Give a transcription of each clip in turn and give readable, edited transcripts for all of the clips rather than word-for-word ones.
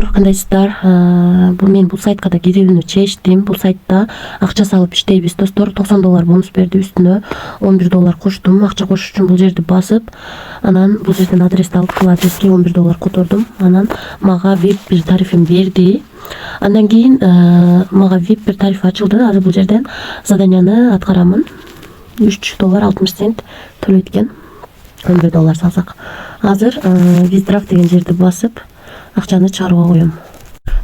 Кандайсыздар, мен бул сайтка да кирүүнү чечтим. Бул сайтта акча салып иштейбиз достор. $90 бонус берди, үстүнө $11 коштум. Акча кошуш үчүн бул жерди басып, анан бул жерден адрести алып, бул адреске $11 котордум. Анан мага VIP бир тарифин берди. Андан кийин мага VIP бир тариф ачылды. Азыр бул жерден заданияны аткарамын. $3.60 төлөйт экен. $11 салсак. Азыр Withdraw деген жерди басып акчаны чыгарууга коем.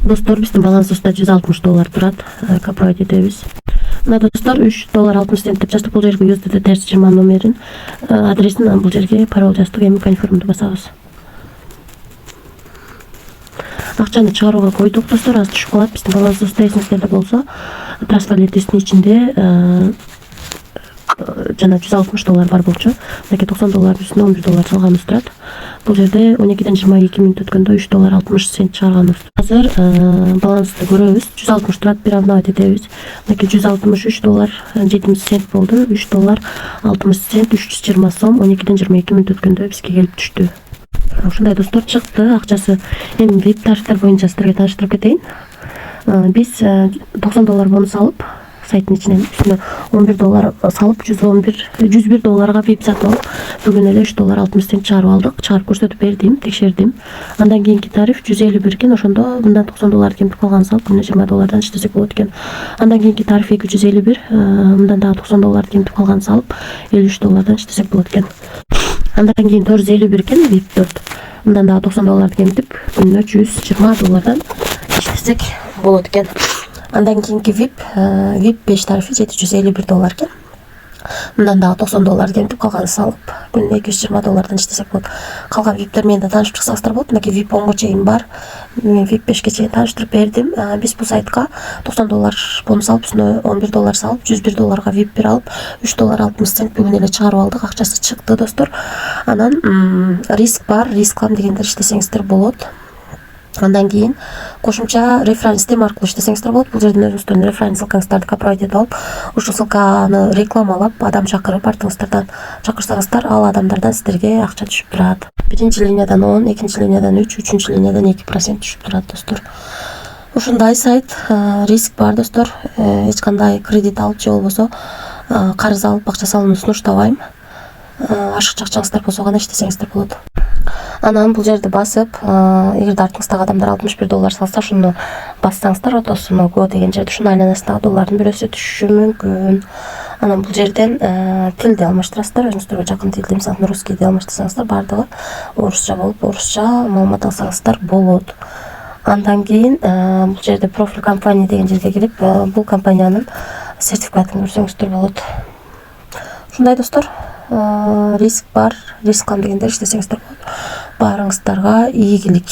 Достор, биздин балансыбызда $160 турат. Капровать этебиз. Мына достор, $3.60 деп жаздык. Бул жерге USDT терс 20 номерин, адресин, бул жерге пароль жаздык. Эми конфирмду басабыз. Акчаны чыгарууга койдук достор. Азыр түшүп калат. Биздин балансыбызда эсиңиздерде болсо, трансфер листинин ичинде жана $160 бар болчу. Мынакей $90 үстүнө $11 салганыбыз турат. Бул жерде 12ден 22 мүнөт өткөндө $3.60 чыгарганбыз. Азыр балансты көрөбүз. 160 турат, бир обновать этебиз. Мынакей $163.70 болду. $3.60, 320 сом 12ден 22 мүнөт өткөндө бизге келип түштү. Ушундай достор, чыкты акчасы. Эми VIP тарифтер боюнча сиздерге тааныштырып кетейин. Биз $90 бонус алып, сайттын ичинен үстүнө $11 салып, $101 VIP сатып алып, бүгүн эле $3.60 чыгарып алдык. Чыгарып көрсөтүп бердим, текшердим. Андан кийинки тариф 151 экен. Ошондо мындан $90 кемтип калганын салып, күнүнө $20 иштесек болот экен. Андан кийинки тариф 251, мындан дагы $90 кемтип калганын салып, $53 иштесек болот экен. Андан кийин 451 экен, VIP 4. Мындан дагы $90 кемтип, күнүнө $120 иштесек болот экен. Андан кийинки VIP 5 тарифи $751 экен. Мындан дагы $90 кемтип калганын салып, күнүнө $220 иштесек болот. Калган VIP'тер менен да таанышып чыксаңыздар болот. Мынакей VIP 10го чейин бар. Мен VIP 5ге чейин тааныштырып бердим. Биз бул сайтка $90 бонус алып, үстүнө $11 салып, $101 VIP бир алып, $3.60 бүгүн эле чыгарып алдык. Акчасы чыкты достор. Анан риск бар, рисклам дегендер иштесеңиздер болот. Андан кийин кошумча референс систем аркылуу иштесеңиздер болот. Бул жерден өзүңүздөрдүн референс ссылкаңыздарды капровать этип алып, ушул ссылканы рекламалап, адам чакырып, артыңыздардан чакырсаңыздар, ал адамдардан сиздерге акча түшүп турат. Биринчи линиядан 10, экинчи линиядан 3, үчүнчү линиядан 2% түшүп турат достор. Ушундай сайт, риск бар достор. Эч кандай кредит алып же болбосо карыз алып акча салууну сунуштабайм. Ашыкча акчаңыздар болсо гана иштесеңиздер болот. Анан бул жерди басып, эгерде артыңыздагы адамдар $61 салса, ошону бассаңыздар, отосуно go деген жерде ушунун айланасындагы доллардын бирөөсү түшүшү мүмкүн. Анан бул жерден тилди алмаштырасыздар, өзүңүздөргө жакын тилди, мисалы русскийди алмаштырсаңыздар, бардыгы орусча болуп, орусча маалымат алсаңыздар болот. Андан кийин бул жерде профиль компания деген жерге кирип, бул компаниянын сертификатын көрсөңүздөр болот. Ушундай достор, риск бар, рисклам дегендер иштесеңиздер болот. Баарыңыздарга ийгилик.